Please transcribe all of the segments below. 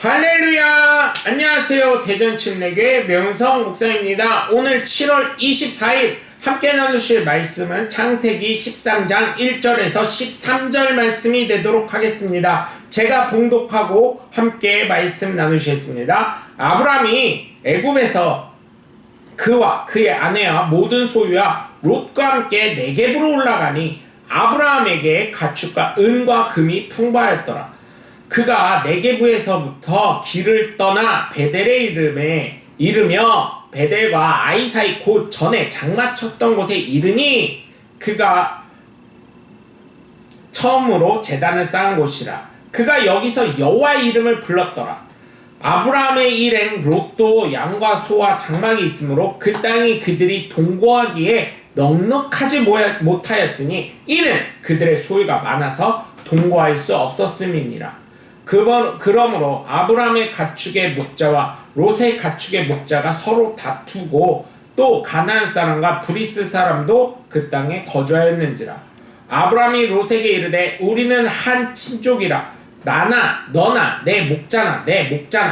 할렐루야! 안녕하세요. 대전침례교회 명성 목사입니다. 오늘 7월 24일 함께 나누실 말씀은 창세기 13장 1절에서 13절 말씀이 되도록 하겠습니다. 제가 봉독하고 함께 말씀 나누시겠습니다. 아브라함이 애굽에서 그와 그의 아내와 모든 소유와 롯과 함께 네겝으로 올라가니 아브라함에게 가축과 은과 금이 풍부하였더라. 그가 네겝에서부터 길을 떠나 베델에 이르며 베델과 아이 사이 곧 전에 장마 쳤던 곳에 이르니 그가 처음으로 제단을 쌓은 곳이라. 그가 여기서 여호와의 이름을 불렀더라. 아브라함의 일행 롯도 양과 소와 장막이 있으므로 그 땅이 그들이 동거하기에 넉넉하지 못하였으니 이는 그들의 소유가 많아서 동거할 수 없었음이니라. 그러므로 아브라함의 가축의 목자와 롯의 가축의 목자가 서로 다투고 또 가나안 사람과 브리스 사람도 그 땅에 거주하였는지라. 아브라함이 롯에게 이르되 우리는 한 친족이라 나나 너나 내 목자나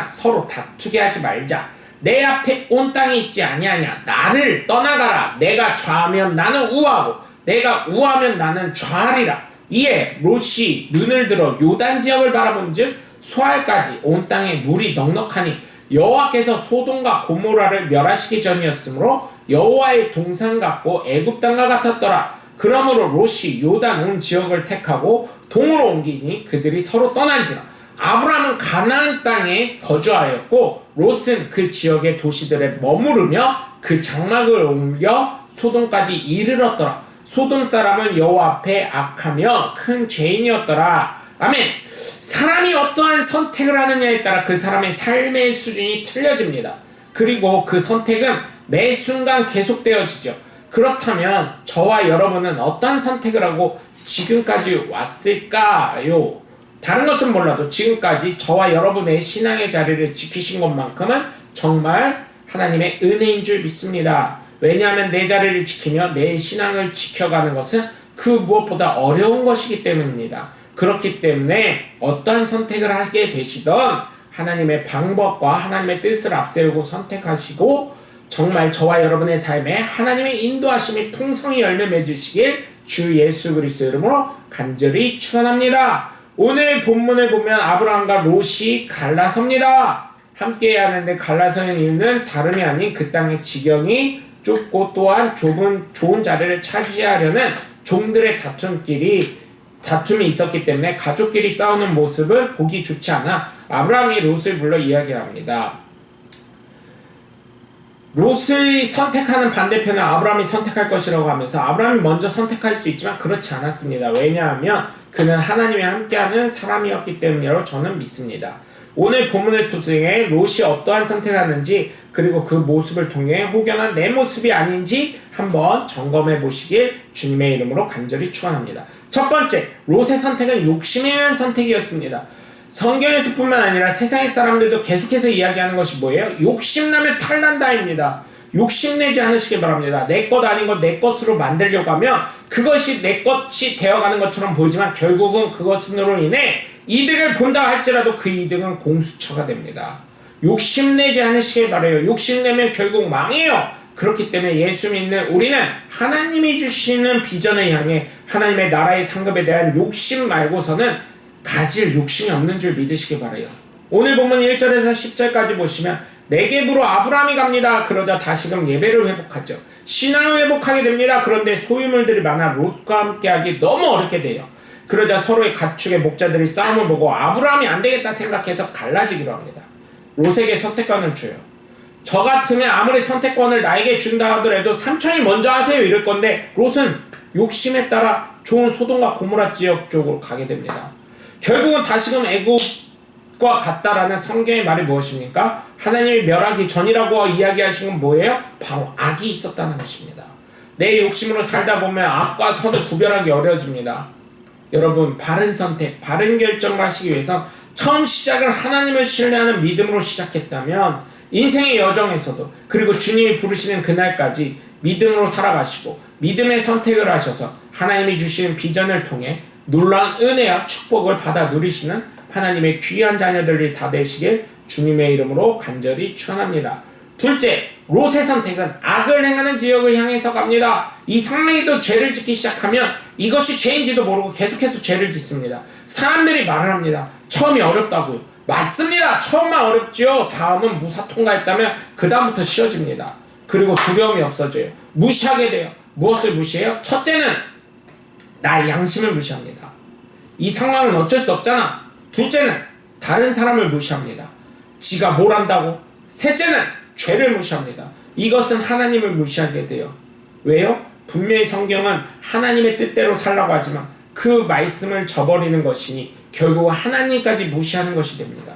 서로 다투게 하지 말자. 내 앞에 온 땅이 있지 아니하냐. 나를 떠나가라. 내가 좌하면 나는 우하고 내가 우하면 나는 좌하리라. 이에 롯이 눈을 들어 요단 지역을 바라본즉 소알까지 온 땅에 물이 넉넉하니 여호와께서 소돔과 고모라를 멸하시기 전이었으므로 여호와의 동산 같고 애굽 땅과 같았더라. 그러므로 롯이 요단 온 지역을 택하고 동으로 옮기니 그들이 서로 떠난지라. 아브라함은 가나안 땅에 거주하였고 롯은 그 지역의 도시들에 머무르며 그 장막을 옮겨 소돔까지 이르렀더라. 소돔 사람은 여호와 앞에 악하며 큰 죄인이었더라. 아멘. 사람이 어떠한 선택을 하느냐에 따라 그 사람의 삶의 수준이 틀려집니다. 그리고 그 선택은 매 순간 계속되어지죠. 그렇다면 저와 여러분은 어떠한 선택을 하고 지금까지 왔을까요? 다른 것은 몰라도 지금까지 저와 여러분의 신앙의 자리를 지키신 것만큼은 정말 하나님의 은혜인 줄 믿습니다. 왜냐하면 내 자리를 지키며 내 신앙을 지켜가는 것은 그 무엇보다 어려운 것이기 때문입니다. 그렇기 때문에 어떠한 선택을 하게 되시든 하나님의 방법과 하나님의 뜻을 앞세우고 선택하시고 정말 저와 여러분의 삶에 하나님의 인도하심이 풍성히 열매 맺으시길 주 예수 그리스도 이름으로 간절히 축원합니다. 오늘 본문을 보면 아브라함과 롯이 갈라섭니다. 함께 해야 하는데 갈라서는 이유는 다름이 아닌 그 땅의 지경이 좁고 또한 좋은 자리를 차지하려는 종들의 다툼이 있었기 때문에 가족끼리 싸우는 모습은 보기 좋지 않아 아브라함이 롯을 불러 이야기합니다. 롯을 선택하는 반대편은 아브라함이 선택할 것이라고 하면서 아브라함이 먼저 선택할 수 있지만 그렇지 않았습니다. 왜냐하면 그는 하나님이 함께하는 사람이었기 때문이라고 저는 믿습니다. 오늘 본문을 통해 롯이 어떠한 선택을 하는지 그리고 그 모습을 통해 혹여나 내 모습이 아닌지 한번 점검해 보시길 주님의 이름으로 간절히 축원합니다. 첫 번째, 롯의 선택은 욕심에 의한 선택이었습니다. 성경에서 뿐만 아니라 세상의 사람들도 계속해서 이야기하는 것이 뭐예요? 욕심나면 탈난다입니다. 욕심내지 않으시길 바랍니다. 내 것 아닌 것 내 것으로 만들려고 하면 그것이 내 것이 되어가는 것처럼 보이지만 결국은 그것으로 인해 이득을 본다 할지라도 그 이득은 공수처가 됩니다. 욕심내지 않으시길 바라요. 욕심내면 결국 망해요. 그렇기 때문에 예수 믿는 우리는 하나님이 주시는 비전을 향해 하나님의 나라의 상급에 대한 욕심 말고서는 가질 욕심이 없는 줄 믿으시길 바라요. 오늘 본문 1절에서 10절까지 보시면 네겝으로 아브라함이 갑니다. 그러자 다시금 예배를 회복하죠. 신앙을 회복하게 됩니다. 그런데 소유물들이 많아 롯과 함께하기 너무 어렵게 돼요. 그러자 서로의 가축의 목자들이 싸움을 보고 아브라함이 안되겠다 생각해서 갈라지기로 합니다. 롯에게 선택권을 줘요. 저 같으면 아무리 선택권을 나에게 준다 하더라도 삼촌이 먼저 하세요 이럴 건데 롯은 욕심에 따라 좋은 소돔과 고모라 지역 쪽으로 가게 됩니다. 결국은 다시금 애굽과 같다라는 성경의 말이 무엇입니까? 하나님이 멸하기 전이라고 이야기하신 건 뭐예요? 바로 악이 있었다는 것입니다. 내 욕심으로 살다 보면 악과 선을 구별하기 어려워집니다. 여러분, 바른 선택, 바른 결정을 하시기 위해선 처음 시작을 하나님을 신뢰하는 믿음으로 시작했다면 인생의 여정에서도 그리고 주님이 부르시는 그날까지 믿음으로 살아가시고 믿음의 선택을 하셔서 하나님이 주시는 비전을 통해 놀라운 은혜와 축복을 받아 누리시는 하나님의 귀한 자녀들이 다 되시길 주님의 이름으로 간절히 축원합니다. 둘째, 롯의 선택은 악을 행하는 지역을 향해서 갑니다. 이 상랑이도 죄를 짓기 시작하면 이것이 죄인지도 모르고 계속해서 죄를 짓습니다. 사람들이 말을 합니다. 처음이 어렵다고요. 맞습니다. 처음만 어렵지요. 다음은 무사 통과했다면 그 다음부터 쉬워집니다. 그리고 두려움이 없어져요. 무시하게 돼요. 무엇을 무시해요? 첫째는 나의 양심을 무시합니다. 이 상황은 어쩔 수 없잖아. 둘째는 다른 사람을 무시합니다. 지가 뭘 안다고? 셋째는 죄를 무시합니다. 이것은 하나님을 무시하게 돼요. 왜요? 분명히 성경은 하나님의 뜻대로 살라고 하지만 그 말씀을 저버리는 것이니 결국 하나님까지 무시하는 것이 됩니다.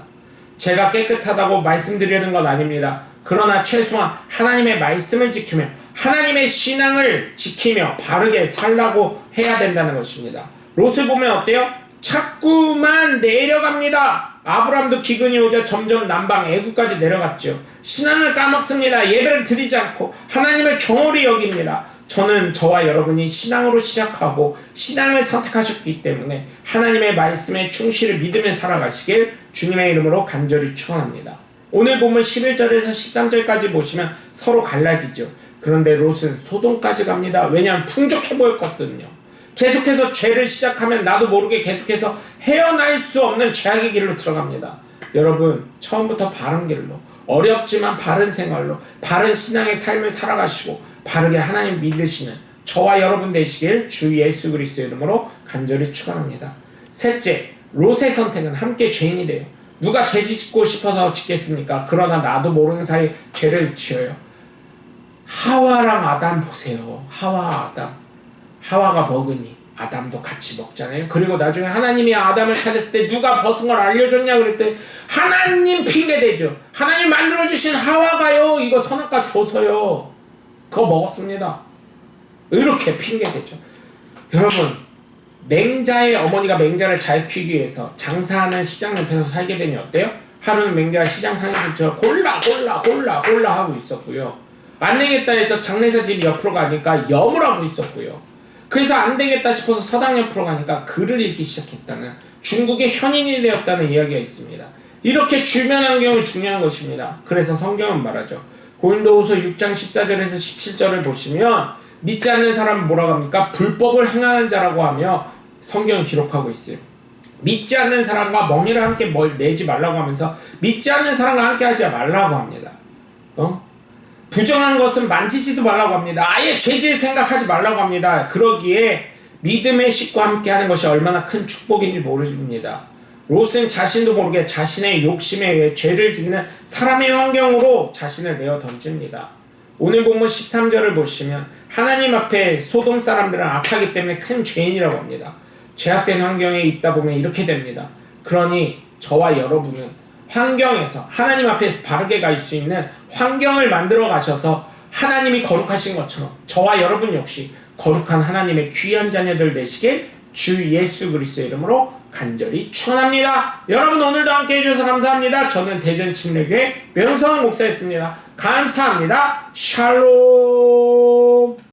제가 깨끗하다고 말씀드리는 건 아닙니다. 그러나 최소한 하나님의 말씀을 지키며 하나님의 신앙을 지키며 바르게 살라고 해야 된다는 것입니다. 롯을 보면 어때요? 자꾸만 내려갑니다. 아브라함도 기근이 오자 점점 남방 애굽까지 내려갔죠. 신앙을 까먹습니다. 예배를 드리지 않고 하나님을 경홀히 여깁니다. 저는 저와 여러분이 신앙으로 시작하고 신앙을 선택하셨기 때문에 하나님의 말씀에 충실히 믿으며 살아가시길 주님의 이름으로 간절히 축원합니다. 오늘 본문 11절에서 13절까지 보시면 서로 갈라지죠. 그런데 롯은 소돔까지 갑니다. 왜냐하면 풍족해 보였거든요. 계속해서 죄를 시작하면 나도 모르게 계속해서 헤어날 수 없는 죄악의 길로 들어갑니다. 여러분, 처음부터 바른 길로, 어렵지만 바른 생활로, 바른 신앙의 삶을 살아가시고 바르게 하나님 믿으시는 저와 여러분 되시길 주 예수 그리스도의 이름으로 간절히 축원합니다. 셋째, 롯의 선택은 함께 죄인이 돼요. 누가 죄 짓고 싶어서 짓겠습니까? 그러나 나도 모르는 사이에 죄를 지어요. 하와랑 아담 보세요. 하와 아담. 하와가 먹으니 아담도 같이 먹잖아요. 그리고 나중에 하나님이 아담을 찾았을 때 누가 벗은 걸 알려줬냐 그랬더니 하나님 핑계대죠. 하나님 만들어주신 하와가요 이거 선악과 줘서요 그거 먹었습니다. 이렇게 핑계대죠. 여러분, 맹자의 어머니가 맹자를 잘 키우기 위해서 장사하는 시장 옆에서 살게 되니 어때요? 하루는 맹자가 시장상에서 골라 하고 있었고요. 안 되겠다 해서 장례사 집 옆으로 가니까 염을 하고 있었고요. 그래서 안 되겠다 싶어서 서당 옆으로 가니까 글을 읽기 시작했다는, 중국의 현인이 되었다는 이야기가 있습니다. 이렇게 주변 환경이 중요한 것입니다. 그래서 성경은 말하죠. 고린도후서 6장 14절에서 17절을 보시면 믿지 않는 사람은 뭐라고 합니까? 불법을 행하는 자라고 하며 성경은 기록하고 있어요. 믿지 않는 사람과 멍에를 함께 내지 말라고 하면서 믿지 않는 사람과 함께 하지 말라고 합니다. 부정한 것은 만지지도 말라고 합니다. 아예 죄질 생각하지 말라고 합니다. 그러기에 믿음의 식과 함께하는 것이 얼마나 큰 축복인지 모릅니다. 롯은 자신도 모르게 자신의 욕심에 의해 죄를 짓는 사람의 환경으로 자신을 내어 던집니다. 오늘 본문 13절을 보시면 하나님 앞에 소돔 사람들은 악하기 때문에 큰 죄인이라고 합니다. 죄악된 환경에 있다 보면 이렇게 됩니다. 그러니 저와 여러분은 환경에서 하나님 앞에 바르게 갈 수 있는 환경을 만들어 가셔서 하나님이 거룩하신 것처럼 저와 여러분 역시 거룩한 하나님의 귀한 자녀들 되시길 주 예수 그리스도의 이름으로 간절히 축원합니다. 여러분, 오늘도 함께 해주셔서 감사합니다. 저는 대전 침례교회 명성환 목사였습니다. 감사합니다. 샬롬.